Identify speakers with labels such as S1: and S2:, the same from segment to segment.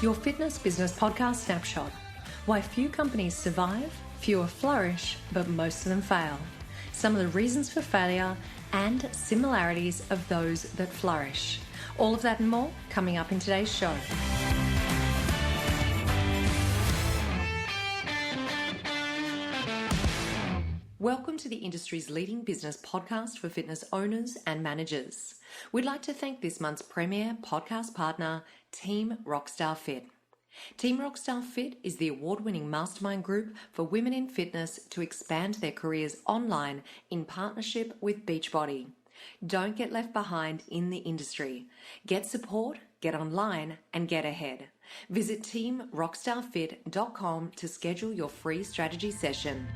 S1: Your fitness business podcast snapshot. Why few companies survive, fewer flourish, but most of them fail. Some of the reasons for failure and similarities of those that flourish. All of that and more coming up in today's show. Welcome to the industry's leading business podcast for fitness owners and managers. We'd like to thank this month's premier podcast partner, Team Rockstar Fit. Team Rockstar Fit is the award-winning mastermind group for women in fitness to expand their careers online in partnership with Beachbody. Don't get left behind in the industry. Get support, get online, and get ahead. Visit teamrockstarfit.com to schedule your free strategy session.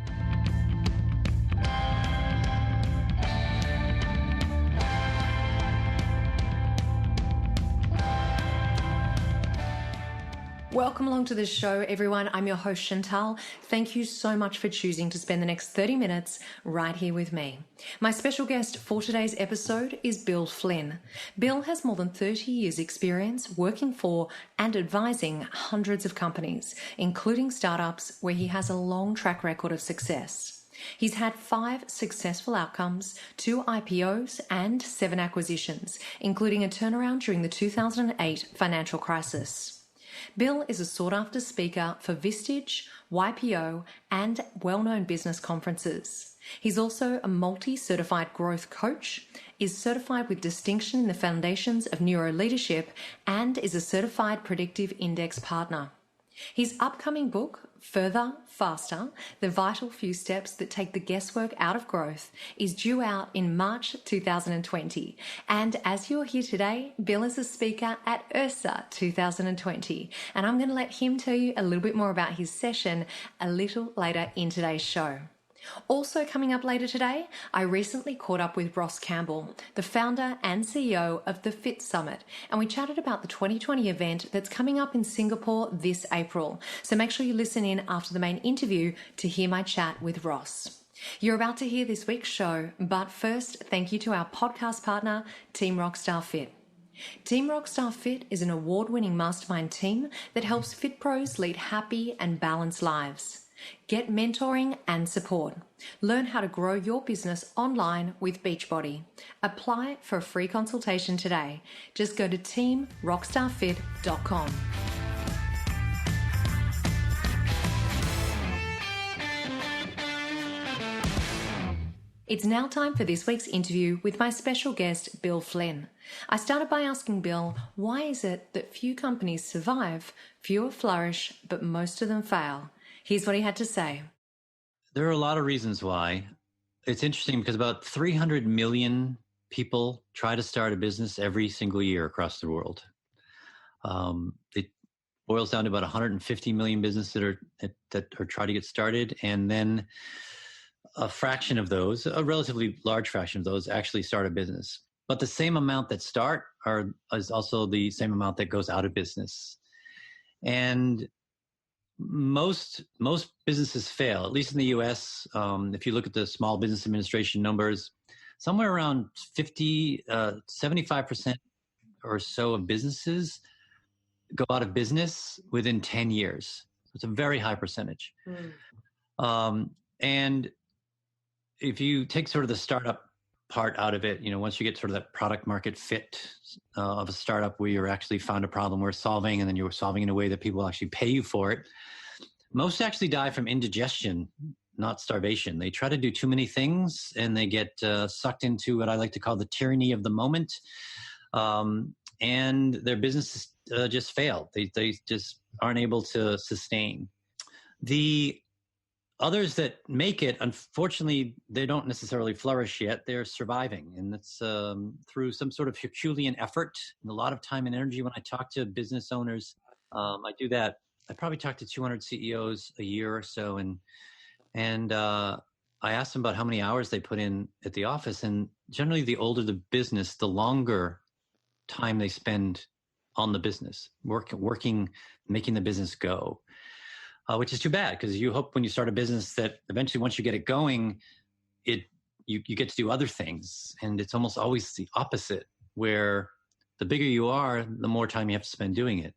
S1: Welcome along to the show, everyone. I'm your host, Chantal. Thank you so much for choosing to spend the next 30 minutes right here with me. My special guest for today's episode is Bill Flynn. Bill has more than 30 years experience working for and advising hundreds of companies, including startups where he has a long track record of success. He's had 5 successful outcomes, 2 IPOs, and 7 acquisitions, including a turnaround during the 2008 financial crisis. Bill is a sought-after speaker for Vistage, YPO, and well-known business conferences. He's also a multi-certified growth coach, is certified with distinction in the Foundations of NeuroLeadership, and is a Certified Predictive Index Partner. His upcoming book, Further, Faster, The Vital Few Steps That Take the Guesswork Out of Growth, is due out in March 2020. And as you're here today, Bill is a speaker at IRSA 2020. And I'm going to let him tell you a little bit more about his session a little later in today's show. Also coming up later today, I recently caught up with Ross Campbell, the founder and CEO of the Fit Summit, and we chatted about the 2020 event that's coming up in Singapore this April. So make sure you listen in after the main interview to hear my chat with Ross. You're about to hear this week's show, but first, thank you to our podcast partner, Team Rockstar Fit. Team Rockstar Fit is an award-winning mastermind team that helps fit pros lead happy and balanced lives. Get mentoring and support. Learn how to grow your business online with Beachbody. Apply for a free consultation today. Just go to teamrockstarfit.com. It's now time for this week's interview with my special guest, Bill Flynn. I started by asking Bill, why is it that few companies survive, fewer flourish, but most of them fail? Here's what he had to say.
S2: There are a lot of reasons why. It's interesting because about 300 million people try to start a business every single year across the world. It boils down to about 150 million businesses that are trying to get started, and then a fraction of those, a relatively large fraction of those, actually start a business. But the same amount that start is also the same amount that goes out of business. And most businesses fail, at least in the U.S. If you look at the Small Business Administration numbers, somewhere around 75% or so of businesses go out of business within 10 years. It's a very high percentage. And if you take sort of the startup part out of it, once you get sort of that product market fit of a startup where you're actually found a problem worth solving, and then you're solving in a way that people will actually pay you for it, most actually die from indigestion, not starvation. They try to do too many things, and they get sucked into what I like to call the tyranny of the moment, and their businesses just fail. They just aren't able to sustain. The others that make it, unfortunately, they don't necessarily flourish yet. They're surviving, and it's through some sort of Herculean effort and a lot of time and energy. When I talk to business owners, I do that. I probably talk to 200 CEOs a year or so, and I ask them about how many hours they put in at the office. And generally, the older the business, the longer time they spend on the business, working, making the business go. Which is too bad, because you hope when you start a business that eventually, once you get it going, you get to do other things. And it's almost always the opposite, where the bigger you are, the more time you have to spend doing it.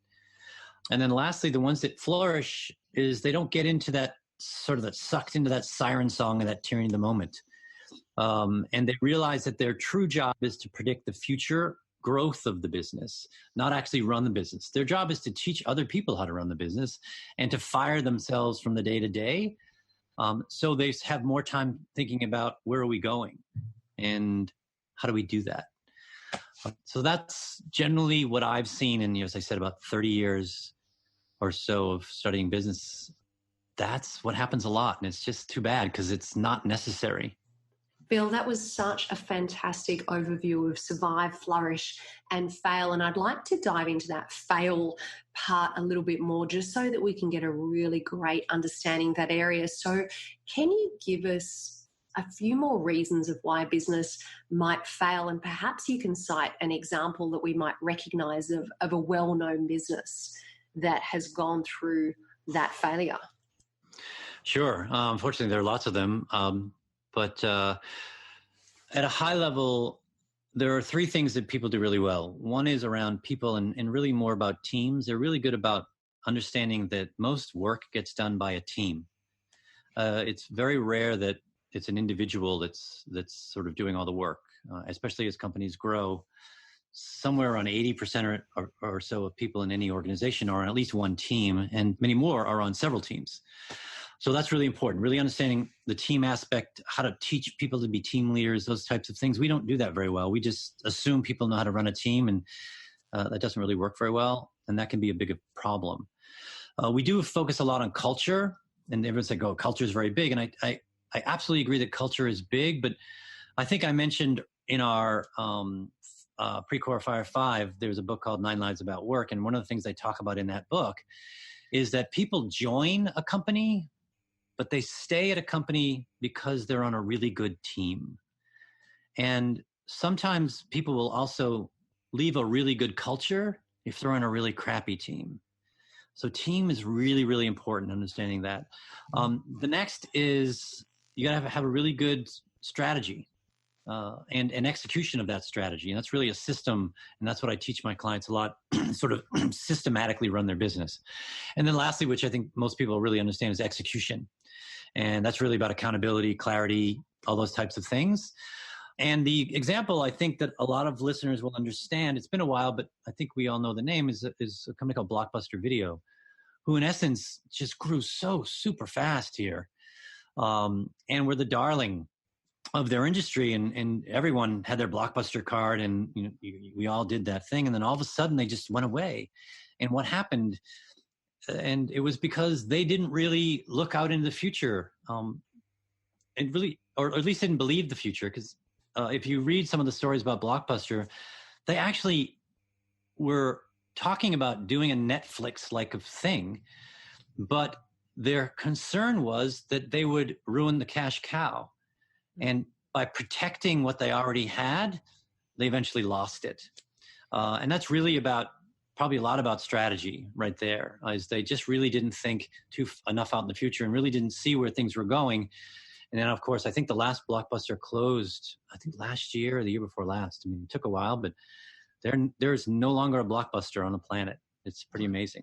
S2: And then lastly, the ones that flourish is they don't get into that sort of that sucked into that siren song and that tyranny of the moment. And they realize that their true job is to predict the future growth of the business, not actually run the business. Their job is to teach other people how to run the business and to fire themselves from the day to day. So they have more time thinking about where are we going and how do we do that? So that's generally what I've seen in, as I said, about 30 years or so of studying business. That's what happens a lot. And it's just too bad because it's not necessary.
S1: Bill, that was such a fantastic overview of survive, flourish, and fail. And I'd like to dive into that fail part a little bit more, just so that we can get a really great understanding of that area. So can you give us a few more reasons of why a business might fail? And perhaps you can cite an example that we might recognize of a well-known business that has gone through that failure.
S2: Sure. Unfortunately, there are lots of them. But at a high level, there are three things that people do really well. One is around people and really more about teams. They're really good about understanding that most work gets done by a team. It's very rare that it's an individual that's sort of doing all the work, especially as companies grow. Somewhere around 80% or so of people in any organization are on at least one team, and many more are on several teams. So that's really important, really understanding the team aspect, how to teach people to be team leaders, those types of things. We don't do that very well. We just assume people know how to run a team, and that doesn't really work very well, and that can be a big problem. We do focus a lot on culture, and everyone's like, oh, culture is very big, and I absolutely agree that culture is big, but I think I mentioned in our Pre-Core Fire 5, there's a book called 9 Lives About Work, and one of the things I talk about in that book is that people join a company, but they stay at a company because they're on a really good team. And sometimes people will also leave a really good culture if they're on a really crappy team. So team is really, really important, understanding that. The next is you got to have a really good strategy and an execution of that strategy. And that's really a system. And that's what I teach my clients a lot, sort of systematically run their business. And then lastly, which I think most people really understand, is execution. And that's really about accountability, clarity, all those types of things. And the example I think that a lot of listeners will understand, it's been a while, but I think we all know the name, is a company called Blockbuster Video, who in essence just grew so super fast here. And were the darling of their industry, and everyone had their Blockbuster card, and we all did that thing. And then all of a sudden they just went away. And what happened? And it was because they didn't really look out into the future, and really, or at least didn't believe the future. Because if you read some of the stories about Blockbuster, they actually were talking about doing a Netflix-like of thing, but their concern was that they would ruin the cash cow. And by protecting what they already had, they eventually lost it. And that's really probably a lot about strategy right there, is they just really didn't think enough out in the future and really didn't see where things were going. And then, of course, I think the last Blockbuster closed, I think last year or the year before last. I mean, it took a while, but there's no longer a Blockbuster on the planet. It's pretty amazing.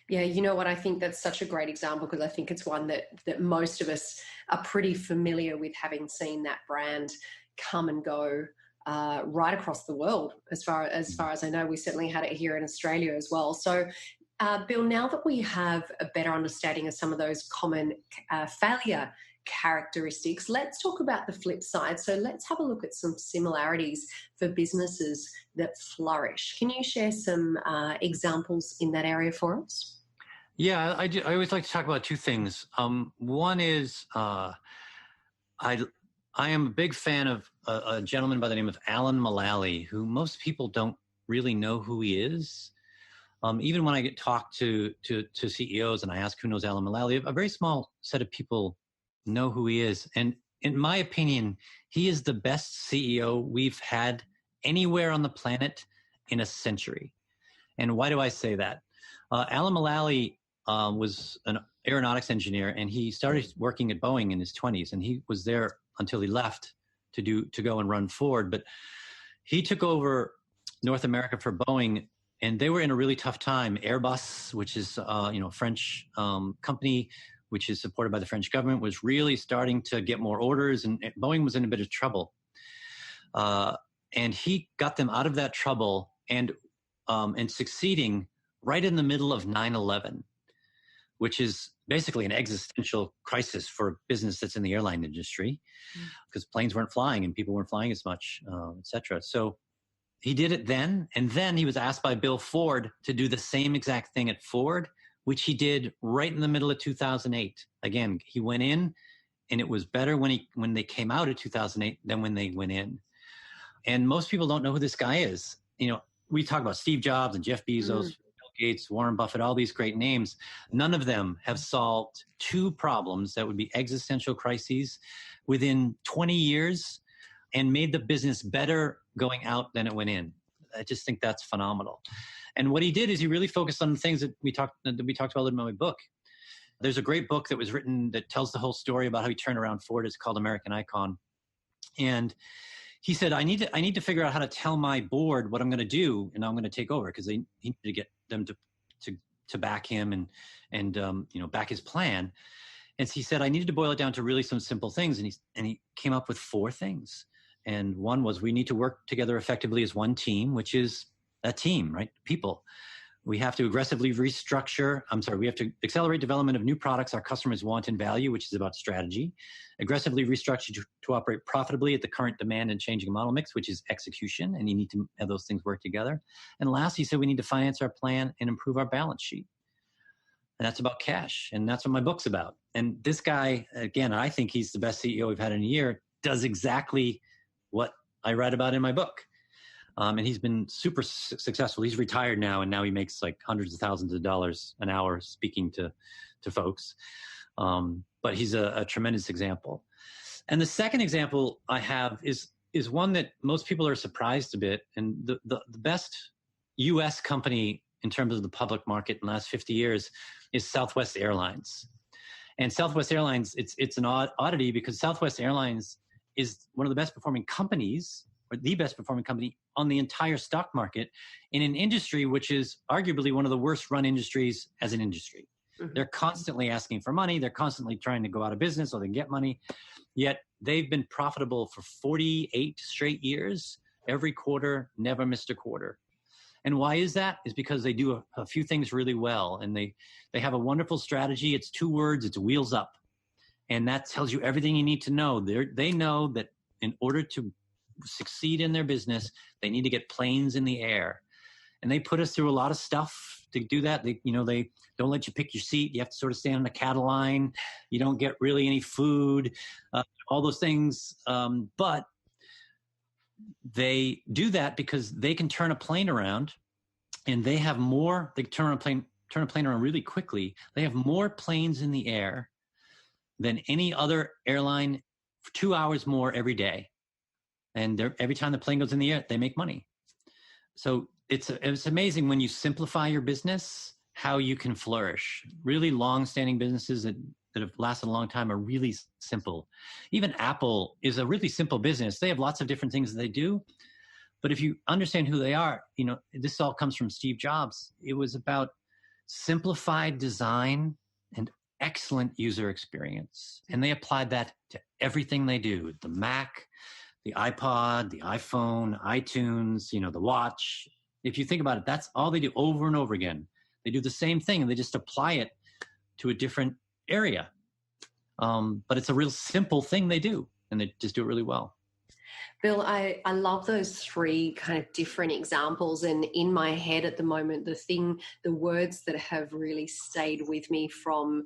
S1: Yeah, you know what? I think that's such a great example, because I think it's one that most of us are pretty familiar with, having seen that brand come and go right across the world. As far as I know, we certainly had it here in Australia as well. So, Bill, now that we have a better understanding of some of those common failure characteristics, let's talk about the flip side. So let's have a look at some similarities for businesses that flourish. Can you share some examples in that area for us?
S2: Yeah, I always like to talk about two things. One is I am a big fan of a gentleman by the name of Alan Mulally, who most people don't really know who he is. Even when I get talked to CEOs and I ask who knows Alan Mulally, a very small set of people know who he is. And in my opinion, he is the best CEO we've had anywhere on the planet in a century. And why do I say that? Alan Mulally was an aeronautics engineer, and he started working at Boeing in his 20s, and he was there until he left to go and run Ford. But he took over North America for Boeing And they were in a really tough time. Airbus, which is a French company, which is supported by the French government, was really starting to get more orders, and Boeing was in a bit of trouble. And he got them out of that trouble and succeeding right in the middle of 9/11, which is basically an existential crisis for a business that's in the airline industry, because planes weren't flying and people weren't flying as much, et cetera. So he did it then. And then he was asked by Bill Ford to do the same exact thing at Ford, which he did right in the middle of 2008. Again, he went in, and it was better when they came out of 2008 than when they went in. And most people don't know who this guy is. We talk about Steve Jobs and Jeff Bezos, Bill Gates, Warren Buffett, all these great names. None of them have solved two problems that would be existential crises within 20 years and made the business better going out than it went in. I just think that's phenomenal. And what he did is he really focused on the things that we talked about in my book. There's a great book that was written that tells the whole story about how he turned around Ford. It's called American Icon. And he said, I need to figure out how to tell my board what I'm going to do, and I'm going to take over, because he needed to get them to back him and back his plan. And so he said, I needed to boil it down to really some simple things. And he came up with 4 things. And one was, we need to work together effectively as one team, which is a team, right? People. We have to aggressively we have to accelerate development of new products our customers want and value, which is about strategy. Aggressively restructure to operate profitably at the current demand and changing model mix, which is execution. And you need to have those things work together. And last, he said, we need to finance our plan and improve our balance sheet. And that's about cash. And that's what my book's about. And this guy, again, I think he's the best CEO we've had in a year, does exactly what I write about in my book. And he's been super successful. He's retired now, and now he makes like hundreds of thousands of dollars an hour speaking to folks. But he's a tremendous example. And the second example I have is one that most people are surprised a bit. And the best U.S. company in terms of the public market in the last 50 years is Southwest Airlines. And Southwest Airlines, it's an oddity, because Southwest Airlines is one of the best performing companies, or the best performing company on the entire stock market, in an industry which is arguably one of the worst run industries as an industry. Mm-hmm. They're constantly asking for money. They're constantly trying to go out of business, or they get money. Yet they've been profitable for 48 straight years. Every quarter, never missed a quarter. And why is that? Is because they do a few things really well. And they have a wonderful strategy. It's 2 words. It's wheels up. And that tells you everything you need to know. They know that in order to succeed in their business, they need to get planes in the air. And they put us through a lot of stuff to do that. They don't let you pick your seat. You have to sort of stand on the cattle line. You don't get really any food, all those things. But they do that because they can turn a plane around, and they have more. They turn a plane around really quickly. They have more planes in the air than any other airline, for 2 hours more every day. And every time the plane goes in the air, they make money. So it's amazing when you simplify your business, how you can flourish. Really long-standing businesses that have lasted a long time are really simple. Even Apple is a really simple business. They have lots of different things that they do. But if you understand who they are, this all comes from Steve Jobs. It was about simplified design and excellent user experience. And they applied that to everything they do. The Mac, the iPod, the iPhone, iTunes, the watch. If you think about it, that's all they do over and over again. They do the same thing, and they just apply it to a different area. But it's a real simple thing they do, and they just do it really well.
S3: Bill, I love those 3 kind of different examples. And in my head at the moment, the words that have really stayed with me from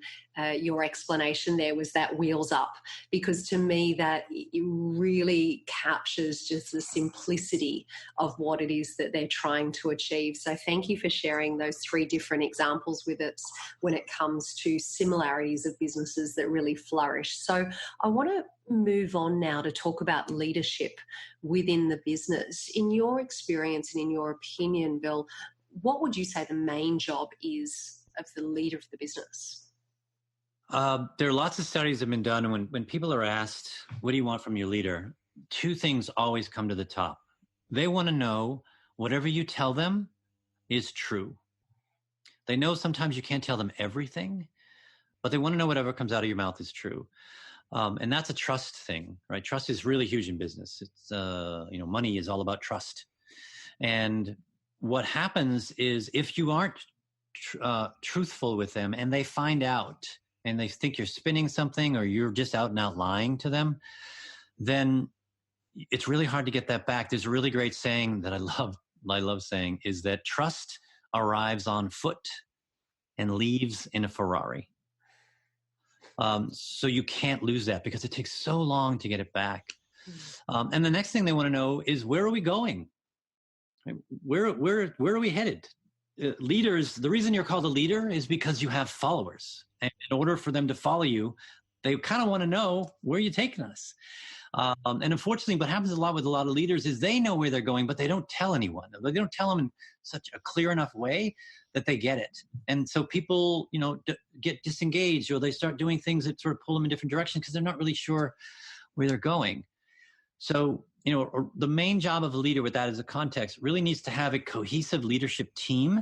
S3: your explanation there was that wheels up, because to me that it really captures just the simplicity of what it is that they're trying to achieve. So thank you for sharing those 3 different examples with us when it comes to similarities of businesses that really flourish. So I want to move on now to talk about leadership within the business. In your experience and in your opinion, Bill, what would you say the main job is of the leader of the business?
S2: There are lots of studies that have been done, and when people are asked, what do you want from your leader? 2 things always come to the top. They want to know whatever you tell them, is true. They know sometimes you can't tell them everything, but they want to know whatever comes out of your mouth is true. And that's a trust thing, right? Trust is really huge in business. It's, money is all about trust. And what happens is if you aren't truthful with them and they find out and they think you're spinning something or you're just out and out lying to them, then it's really hard to get that back. There's a really great saying that I love saying is that trust arrives on foot and leaves in a Ferrari. So you can't lose that because it takes so long to get it back. And the next thing they want to know is, where are we going? Where are we headed? Leaders, the reason you're called a leader is because you have followers. And in order for them to follow you, they kind of want to know, where are you taking us? And unfortunately, what happens a lot with a lot of leaders is they know where they're going, but they don't tell anyone. They don't tell them in such a clear enough way that they get it. And so people, get disengaged, or they start doing things that sort of pull them in different directions because they're not really sure where they're going. So, the main job of a leader with that as a context really needs to have a cohesive leadership team,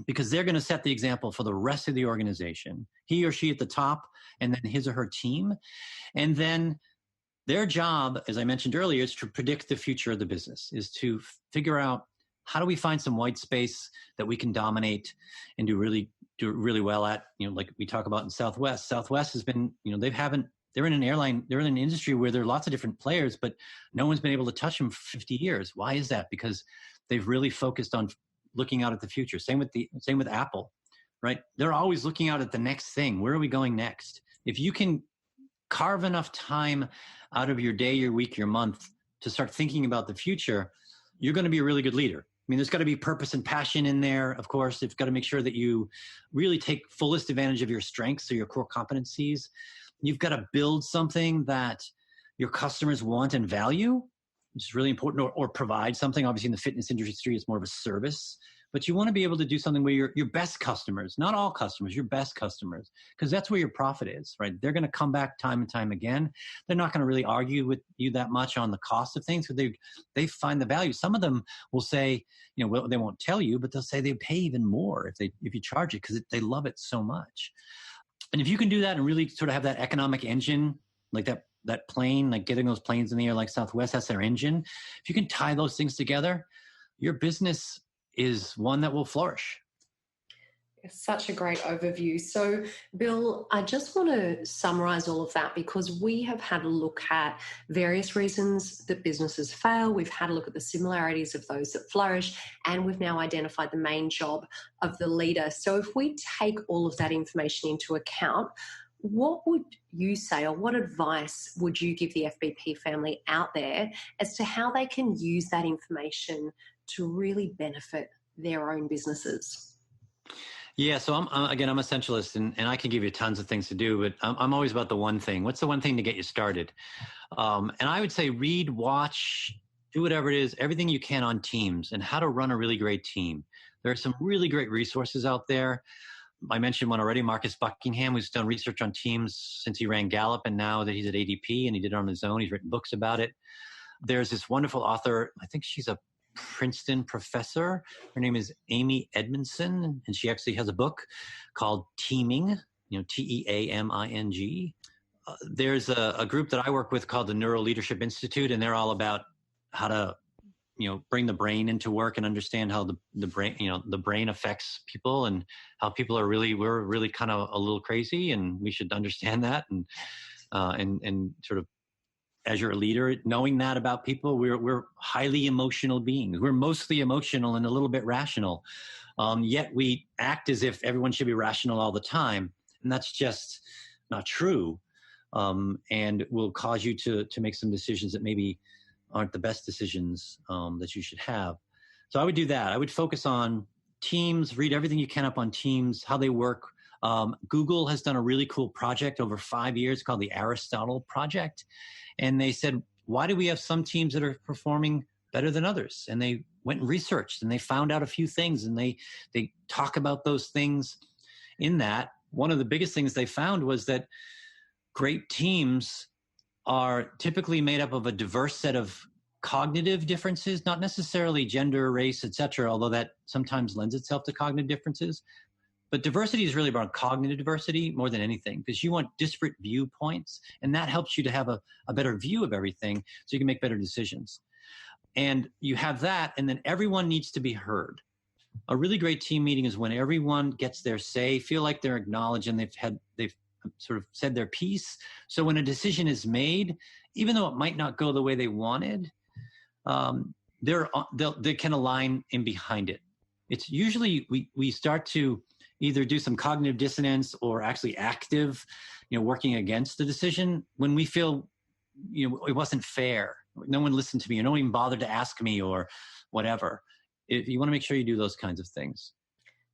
S2: because they're going to set the example for the rest of the organization, he or she at the top, and then his or her team. And then their job, as I mentioned earlier, is to predict the future of the business, is to figure out, how do we find some white space that we can dominate and do really well at, like we talk about in Southwest. Southwest has been, they're in an industry where there are lots of different players, but no one's been able to touch them for 50 years. Why is that? Because they've really focused on looking out at the future. Same with Apple, right? They're always looking out at the next thing. Where are we going next? If you can carve enough time out of your day, your week, your month to start thinking about the future, you're going to be a really good leader. I mean, there's got to be purpose and passion in there. Of course, you've got to make sure that you really take fullest advantage of your strengths or your core competencies. You've got to build something that your customers want and value, which is really important, or provide something. Obviously, in the fitness industry, it's more of a service. But you want to be able to do something where your best customers, not all customers, your best customers, because that's where your profit is, right? They're going to come back time and time again. They're not going to really argue with you that much on the cost of things, because they find the value. Some of them will say, well, they won't tell you, but they'll say they pay even more if you charge it, because they love it so much. And if you can do that and really sort of have that economic engine, like that plane, like getting those planes in the air like Southwest, that's their engine. If you can tie those things together, your business is one that will flourish.
S3: It's such a great overview. So, Bill, I just want to summarize all of that, because we have had a look at various reasons that businesses fail. We've had a look at the similarities of those that flourish, and we've now identified the main job of the leader. So if we take all of that information into account, what would you say, or what advice would you give the FBP family out there as to how they can use that information to really benefit their own businesses?
S2: Yeah, so I'm a essentialist, and I can give you tons of things to do, but I'm always about the one thing. What's the one thing to get you started? And I would say read, watch, do whatever it is, everything you can on teams and how to run a really great team. There are some really great resources out there. I mentioned one already, Marcus Buckingham, who's done research on teams since he ran Gallup, and now that he's at ADP and he did it on his own, he's written books about it. There's this wonderful author, I think she's a Princeton professor. Her name is Amy Edmondson, and she actually has a book called Teaming, TEAMING. There's a group that I work with called the NeuroLeadership Institute, and they're all about how to, bring the brain into work and understand how the brain, the brain affects people, and how people we're really kind of a little crazy, and we should understand that, and sort of, as you're a leader, knowing that about people, we're highly emotional beings. We're mostly emotional and a little bit rational. Yet we act as if everyone should be rational all the time. And that's just not true. And will cause you to make some decisions that maybe aren't the best decisions that you should have. So I would do that. I would focus on teams, read everything you can up on teams, how they work. Google has done a really cool project over 5 years called the Aristotle Project. And they said, why do we have some teams that are performing better than others? And they went and researched, and they found out a few things, and they talk about those things in that. One of the biggest things they found was that great teams are typically made up of a diverse set of cognitive differences, not necessarily gender, race, etc., although that sometimes lends itself to cognitive differences. But diversity is really about cognitive diversity more than anything, because you want disparate viewpoints, and that helps you to have a better view of everything so you can make better decisions. And you have that, and then everyone needs to be heard. A really great team meeting is when everyone gets their say, feel like they're acknowledged, and they've sort of said their piece. So when a decision is made, even though it might not go the way they wanted, they can align in behind it. It's usually we start to either do some cognitive dissonance or actually active, working against the decision when we feel, it wasn't fair. No one listened to me, or no one even bothered to ask me, or whatever. If you want to make sure you do those kinds of things.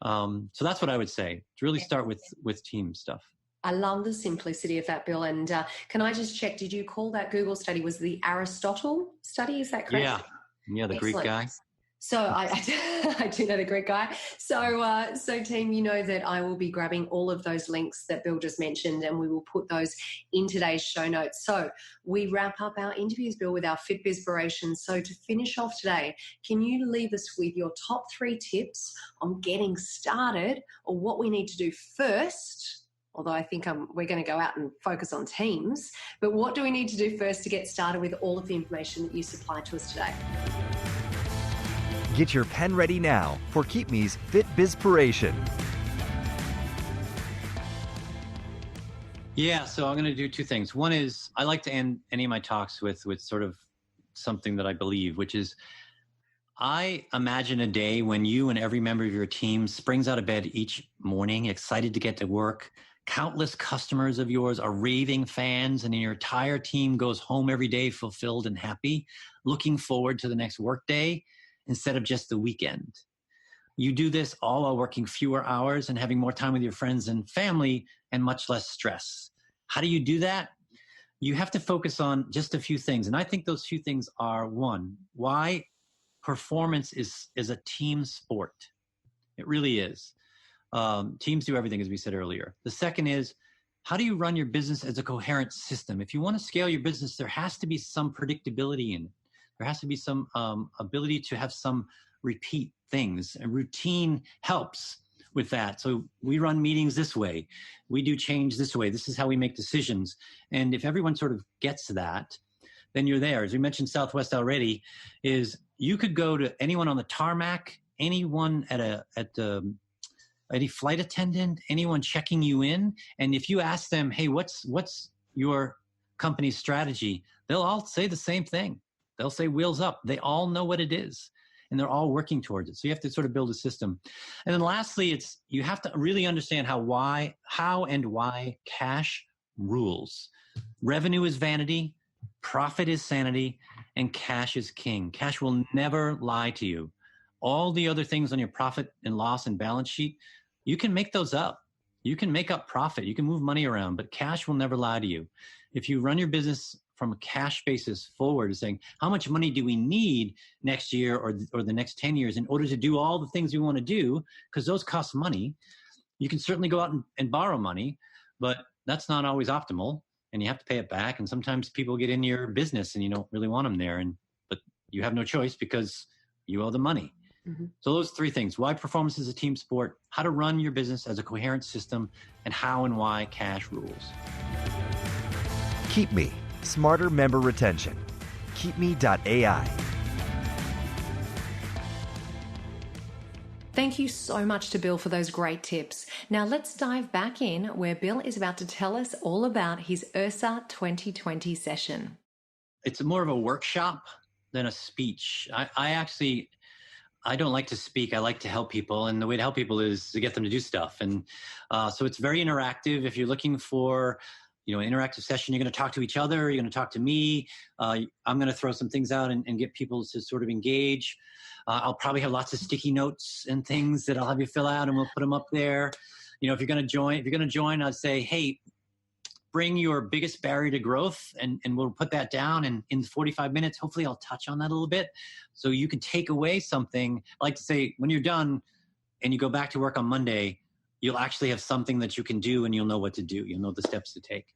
S2: So that's what I would say. To really start with team stuff.
S3: I love the simplicity of that, Bill. And can I just check, did you call that Google study was the Aristotle study? Is that correct?
S2: Yeah, the Greek guy.
S3: So I do know the Greek guy. So team, you know that I will be grabbing all of those links that Bill just mentioned, and we will put those in today's show notes. So we wrap up our interviews, Bill, with our FitBizpirations. So to finish off today, can you leave us with your top 3 tips on getting started, or what we need to do first? Although I think we're going to go out and focus on teams. But what do we need to do first to get started with all of the information that you supplied to us today?
S4: Get your pen ready now for Keep Me's FitBizpiration.
S2: Yeah, so I'm going to do 2 things. One is I like to end any of my talks with sort of something that I believe, which is I imagine a day when you and every member of your team springs out of bed each morning, excited to get to work. Countless customers of yours are raving fans, and your entire team goes home every day fulfilled and happy, looking forward to the next workday instead of just the weekend. You do this all while working fewer hours and having more time with your friends and family and much less stress. How do you do that? You have to focus on just a few things. And I think those few things are, 1, why performance is a team sport. It really is. Teams do everything, as we said earlier. The second is, how do you run your business as a coherent system? If you want to scale your business, there has to be some predictability in it. There has to be some ability to have some repeat things, and routine helps with that. So we run meetings this way. We do change this way. This is how we make decisions. And if everyone sort of gets that, then you're there. As we mentioned Southwest already, is you could go to anyone on the tarmac, anyone at any flight attendant, anyone checking you in. And if you ask them, hey, what's your company's strategy? They'll all say the same thing. They'll say wheels up. They all know what it is, and they're all working towards it. So you have to sort of build a system. And then lastly, you have to really understand how and why cash rules. Revenue is vanity, profit is sanity, and cash is king. Cash will never lie to you. All the other things on your profit and loss and balance sheet, you can make those up. You can make up profit. You can move money around, but cash will never lie to you. If you run your business from a cash basis forward, saying, how much money do we need next year or the next 10 years in order to do all the things we want to do? Because those cost money. You can certainly go out and borrow money, but that's not always optimal, and you have to pay it back. And sometimes people get in your business and you don't really want them there, but you have no choice because you owe the money. Mm-hmm. So those 3 things: why performance is a team sport, how to run your business as a coherent system, and how and why cash rules.
S4: Keep Me, smarter member retention. KeepMe.ai.
S1: Thank you so much to Bill for those great tips. Now let's dive back in where Bill is about to tell us all about his IRSA 2020 session.
S2: It's more of a workshop than a speech. I don't like to speak. I like to help people. And the way to help people is to get them to do stuff. And so it's very interactive. If you're looking for an interactive session, you're going to talk to each other. You're going to talk to me. I'm going to throw some things out and get people to sort of engage. I'll probably have lots of sticky notes and things that I'll have you fill out, and we'll put them up there. If you're going to join, I'd say, hey, bring your biggest barrier to growth, and we'll put that down. And in 45 minutes, hopefully I'll touch on that a little bit so you can take away something. I like to say, when you're done and you go back to work on Monday, you'll actually have something that you can do, and you'll know what to do. You'll know the steps to take.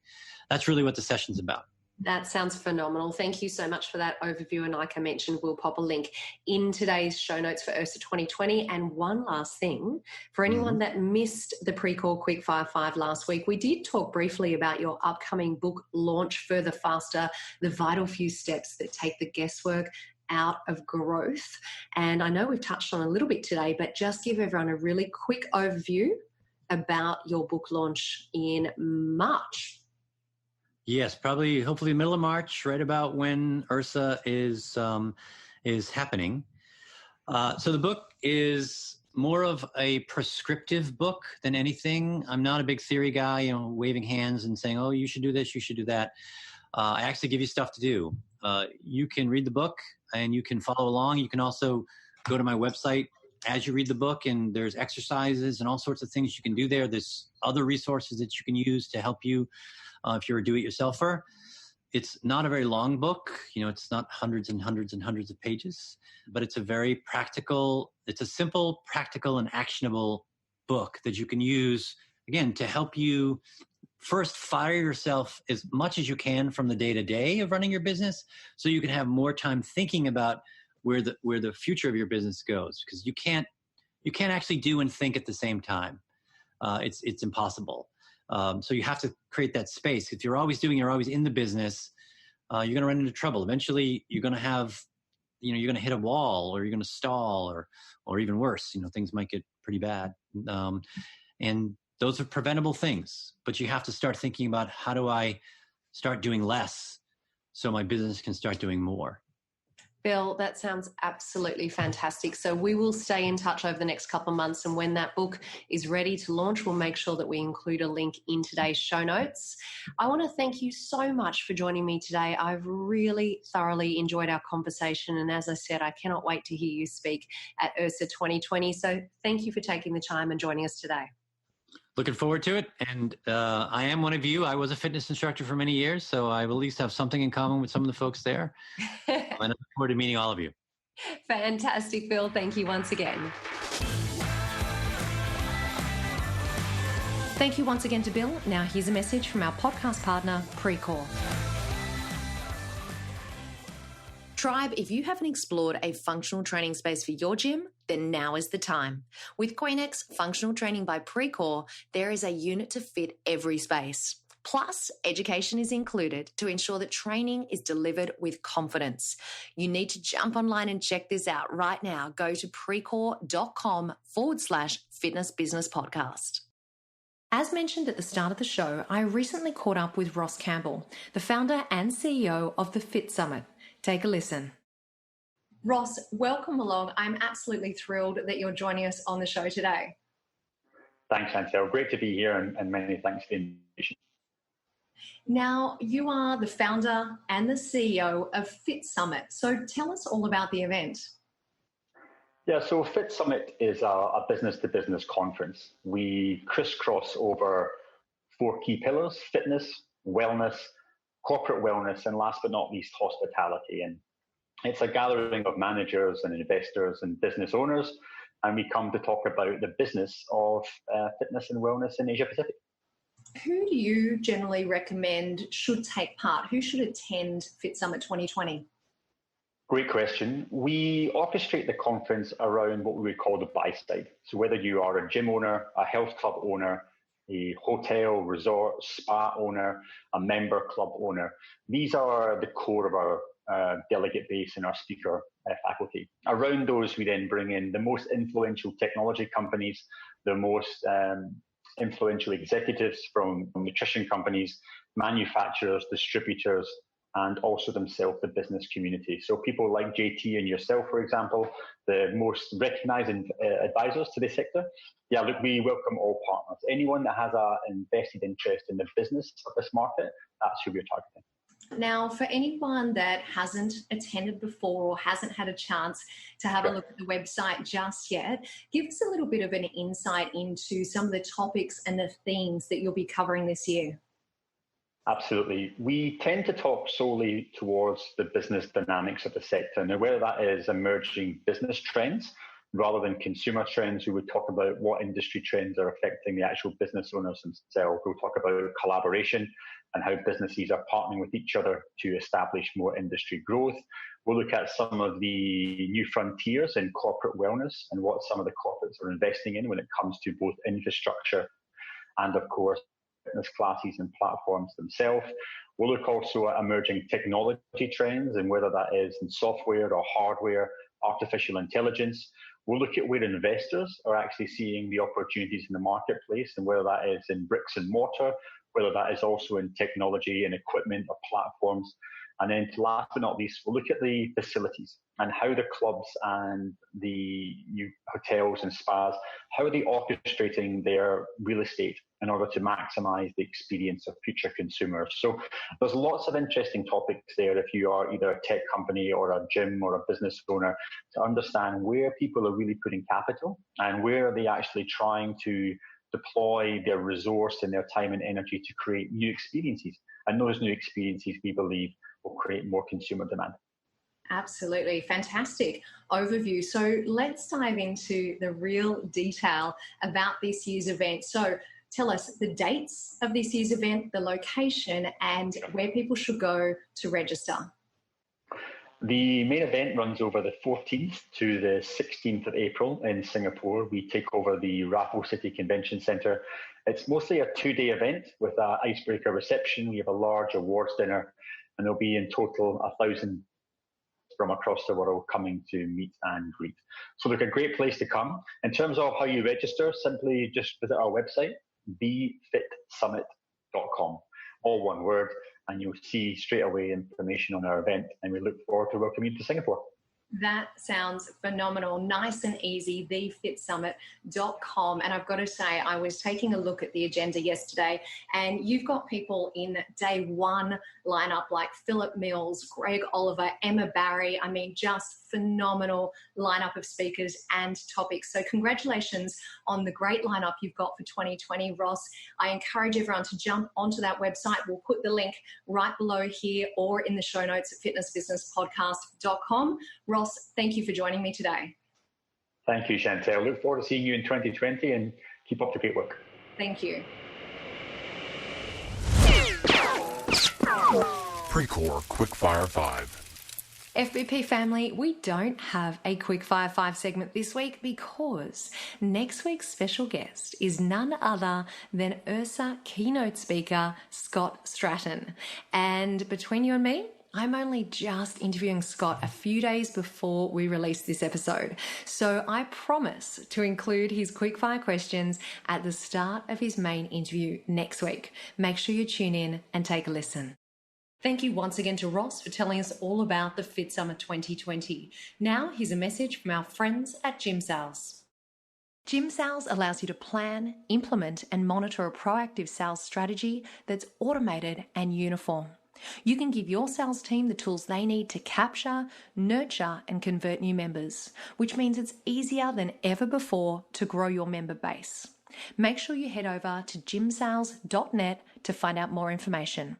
S2: That's really what the session's about.
S3: That sounds phenomenal. Thank you so much for that overview. And like I mentioned, we'll pop a link in today's show notes for URSA 2020. And one last thing, for anyone that missed the Pre-Core Quickfire 5 last week, we did talk briefly about your upcoming book launch, Further Faster, the vital few steps that take the guesswork out of growth. And I know we've touched on a little bit today, but just give everyone a really quick overview about your book launch in March.
S2: Yes, probably, hopefully middle of March, right about when URSA is happening. So the book is more of a prescriptive book than anything. I'm not a big theory guy, waving hands and saying, oh, you should do this, you should do that. I actually give you stuff to do. You can read the book and you can follow along. You can also go to my website as you read the book, and there's exercises and all sorts of things you can do there. There's other resources that you can use to help you if you're a do-it-yourselfer. It's not a very long book. It's not hundreds and hundreds and hundreds of pages, but it's a very practical, it's a simple, practical, and actionable book that you can use, again, to help you first fire yourself as much as you can from the day-to-day of running your business, so you can have more time thinking about where the future of your business goes, because you can't actually do and think at the same time. It's impossible. So you have to create that space. If you're always in the business, you're going to run into trouble. Eventually, you're going to have, you're going to hit a wall, or you're going to stall, or even worse, things might get pretty bad. And those are preventable things. But you have to start thinking about, how do I start doing less so my business can start doing more?
S3: Bill, that sounds absolutely fantastic. So we will stay in touch over the next couple of months, and when that book is ready to launch, we'll make sure that we include a link in today's show notes. I want to thank you so much for joining me today. I've really thoroughly enjoyed our conversation, and as I said, I cannot wait to hear you speak at URSA 2020. So thank you for taking the time and joining us today.
S2: Looking forward to it. And I am one of you. I was a fitness instructor for many years, so I will at least have something in common with some of the folks there. And I look forward to meeting all of you.
S3: Fantastic, Bill. Thank you once again.
S1: Thank you once again to Bill. Now here's a message from our podcast partner, Pre-Core. Tribe, if you haven't explored a functional training space for your gym, then now is the time. With Queenex Functional Training by Pre-Core, there is a unit to fit every space. Plus, education is included to ensure that training is delivered with confidence. You need to jump online and check this out right now. Go to precore.com/fitness business podcast. As mentioned at the start of the show, I recently caught up with Ross Campbell, the founder and CEO of the Fit Summit. Take a listen. Ross, welcome along. I'm absolutely thrilled that you're joining us on the show today.
S5: Thanks, Chantel. Great to be here, and many thanks for the invitation.
S1: Now, you are the founder and the CEO of Fit Summit. So tell us all about the event.
S5: Yeah, so Fit Summit is a business-to-business conference. We crisscross over 4 key pillars: fitness, wellness, corporate wellness, and last but not least, hospitality. And it's a gathering of managers and investors and business owners, and we come to talk about the business of fitness and wellness in Asia Pacific.
S1: Who do you generally recommend should take part? Who should attend Fit Summit 2020?
S5: Great question. We orchestrate the conference around what we would call the buy side. So whether you are a gym owner, a health club owner, a hotel, resort, spa owner, a member club owner, these are the core of our delegate base and our speaker faculty. Around those, we then bring in the most influential technology companies, the most influential executives from nutrition companies, manufacturers, distributors, and also themselves, the business community. So people like JT and yourself, for example, the most recognized advisors to this sector. Yeah, look, we welcome all partners. Anyone that has an invested interest in the business of this market, that's who we're targeting.
S1: Now, for anyone that hasn't attended before or hasn't had a chance to have a look at the website just yet, give us a little bit of an insight into some of the topics and the themes that you'll be covering this year.
S5: Absolutely. We tend to talk solely towards the business dynamics of the sector. Now, whether that is emerging business trends rather than consumer trends, we would talk about what industry trends are affecting the actual business owners themselves. We'll talk about collaboration, and how businesses are partnering with each other to establish more industry growth. We'll look at some of the new frontiers in corporate wellness and what some of the corporates are investing in when it comes to both infrastructure and, of course, fitness classes and platforms themselves. We'll look also at emerging technology trends and whether that is in software or hardware, artificial intelligence. We'll look at where investors are actually seeing the opportunities in the marketplace and whether that is in bricks and mortar, whether that is also in technology and equipment or platforms. And then last but not least, we'll look at the facilities and how the clubs and the new hotels and spas, how are they orchestrating their real estate in order to maximize the experience of future consumers. So there's lots of interesting topics there if you are either a tech company or a gym or a business owner, to understand where people are really putting capital and where are they actually trying to deploy their resource and their time and energy to create new experiences. And those new experiences, we believe, will create more consumer demand.
S1: Absolutely. Fantastic overview. So let's dive into the real detail about this year's event. So tell us the dates of this year's event, the location, and where people should go to register.
S5: The main event runs over the 14th to the 16th of April in Singapore. We take over the Raffles City Convention Centre. It's mostly a 2-day event with an icebreaker reception. We have a large awards dinner, and there'll be in total 1,000 from across the world coming to meet and greet. So look, a great place to come. In terms of how you register, simply just visit our website, befitsummit.com, all one word, and you'll see straight away information on our event, and we look forward to welcoming you to Singapore.
S1: That sounds phenomenal. Nice and easy, thefitsummit.com. And I've got to say, I was taking a look at the agenda yesterday, and you've got people in day one lineup like Philip Mills, Greg Oliver, Emma Barry. I mean, just phenomenal lineup of speakers and topics. So congratulations on the great lineup you've got for 2020, Ross. I encourage everyone to jump onto that website. We'll put the link right below here or in the show notes at fitnessbusinesspodcast.com. Ross, thank you for joining me today.
S5: Thank you, Chantel. Look forward to seeing you in 2020 and keep up the great work.
S1: Thank you.
S6: Precore Quickfire 5.
S1: FBP family, we don't have a Quickfire 5 segment this week because next week's special guest is none other than URSA keynote speaker Scott Stratton. And between you and me, I'm only just interviewing Scott a few days before we release this episode. So I promise to include his quickfire questions at the start of his main interview next week. Make sure you tune in and take a listen. Thank you once again to Ross for telling us all about the Fit Summit 2020. Now here's a message from our friends at Gym Sales. Gym Sales allows you to plan, implement and monitor a proactive sales strategy that's automated and uniform. You can give your sales team the tools they need to capture, nurture and convert new members, which means it's easier than ever before to grow your member base. Make sure you head over to gymsales.net to find out more information.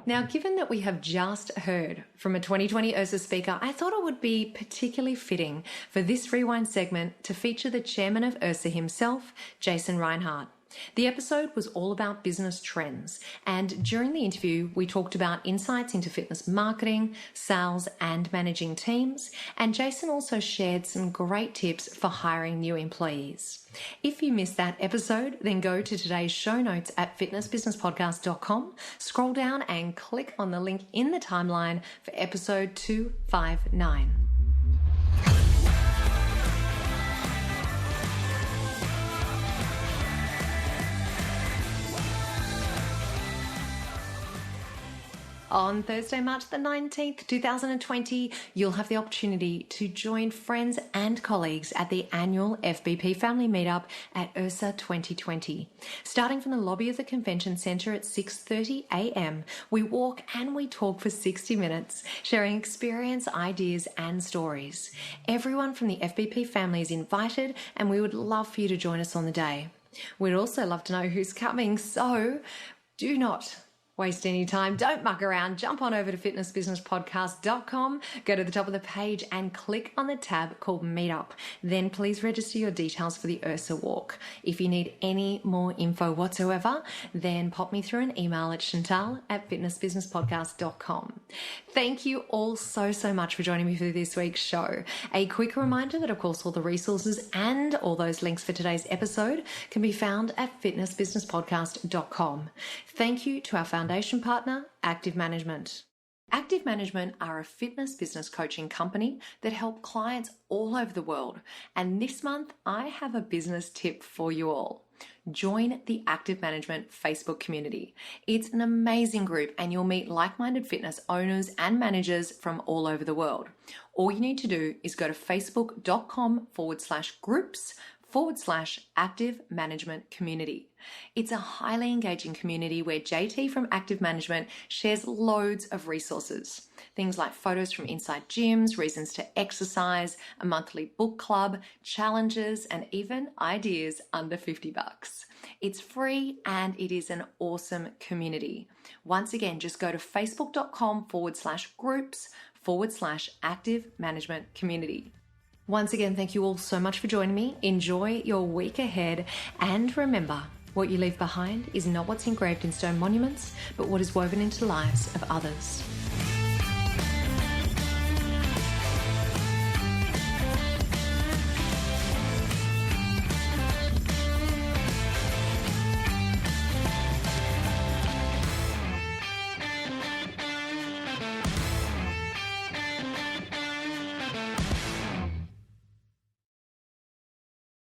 S1: Now, given that we have just heard from a 2020 URSA speaker, I thought it would be particularly fitting for this Rewind segment to feature the chairman of URSA himself, Jason Reinhardt. The episode was all about business trends, and during the interview, we talked about insights into fitness marketing, sales, and managing teams, and Jason also shared some great tips for hiring new employees. If you missed that episode, then go to today's show notes at fitnessbusinesspodcast.com, scroll down and click on the link in the timeline for episode 259. On Thursday, March the 19th, 2020, you'll have the opportunity to join friends and colleagues at the annual FBP Family Meetup at URSA 2020. Starting from the lobby of the Convention Centre at 6:30 a.m, we walk and we talk for 60 minutes, sharing experience, ideas and stories. Everyone from the FBP family is invited, and we would love for you to join us on the day. We'd also love to know who's coming, so do not Waste any time, don't muck around, jump on over to fitnessbusinesspodcast.com, go to the top of the page and click on the tab called Meetup. Then please register your details for the Ursa Walk. If you need any more info whatsoever, then pop me through an email at chantal@fitnessbusinesspodcast.com. Thank you all so much for joining me for this week's show. A quick reminder that, of course, all the resources and all those links for today's episode can be found at fitnessbusinesspodcast.com. Thank you to our foundation partner, Active Management. Active Management are a fitness business coaching company that help clients all over the world. And this month, I have a business tip for you all. Join the Active Management Facebook community. It's an amazing group and you'll meet like-minded fitness owners and managers from all over the world. All you need to do is go to facebook.com/groups/Active Management Community. It's a highly engaging community where JT from Active Management shares loads of resources. Things like photos from inside gyms, reasons to exercise, a monthly book club, challenges, and even ideas under $50. It's free and it is an awesome community. Once again, just go to facebook.com/groups/Active Management Community. Once again, thank you all so much for joining me. Enjoy your week ahead. And remember, what you leave behind is not what's engraved in stone monuments, but what is woven into the lives of others.